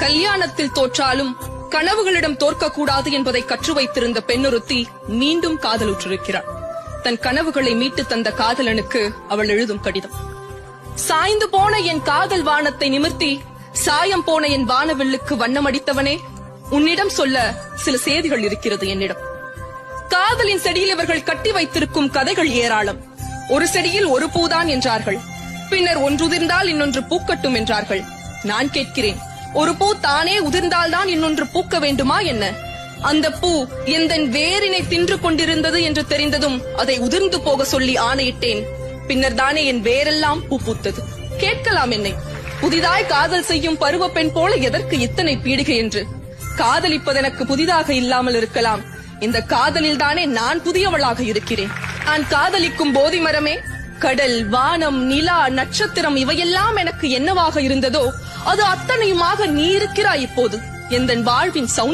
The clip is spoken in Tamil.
கல்யாணத்தில் தோற்றாலும் கனவுகளிடம் தோற்கக்கூடாது என்பதை கற்று வைத்திருந்த பெண்ணொருத்தி மீண்டும் காதலுற்றிருக்கிறார். தன் கனவுகளை மீட்டு தந்த காதலனுக்கு அவள் எழுதும் கடிதம். சாய்ந்து போன என் காதல் வானத்தை நிமிர்த்தி சாயம் போன என் வானவில்லுக்கு வண்ணமடித்தவனே, உன்னிடம் சொல்ல சில செய்திகள் இருக்கிறது என்னிடம். காதலின் செடியில் இவர்கள் கட்டி வைத்திருக்கும் கதைகள் ஏராளம். ஒரு செடியில் ஒரு பூதான் என்றார்கள். பின்னர் ஒன்று உதிர்ந்தால் இன்னொன்று பூக்கட்டும் என்றார்கள். நான் கேட்கிறேன், ஒரு பூ தானே உதிர்ந்தால்தான் இன்னொன்று பூக்க வேண்டுமா என்ன? அந்த பூ எந்தன் வேரினை தின்று கொண்டிருந்தது என்று தெரிந்ததும் அதை உதிர்ந்து போக சொல்லி ஆணையிட்டேன். பின்னர் தானே என் வேரெல்லாம் பூ பூத்தது. கேட்கலாம் என்னை, புதிதாய் காதல் செய்யும் பருவ பெண் போல எதற்கு இத்தனை பீடிகை என்று. காதலிப்பது எனக்கு புதிதாக இல்லாமல் இருக்கலாம். இந்த காதலில் தானே நான் புதியவளாக இருக்கிறேன். நான் காதலிக்கும் போதி மரமே, கடல், வானம், நிலா, நட்சத்திரம் இவையெல்லாம் எனக்கு என்னவாக இருந்ததோ அது அத்தனையுமாக நீ இருக்கிறாய் இப்போது. எந்தன் வாழ்வின் சவுண்ட்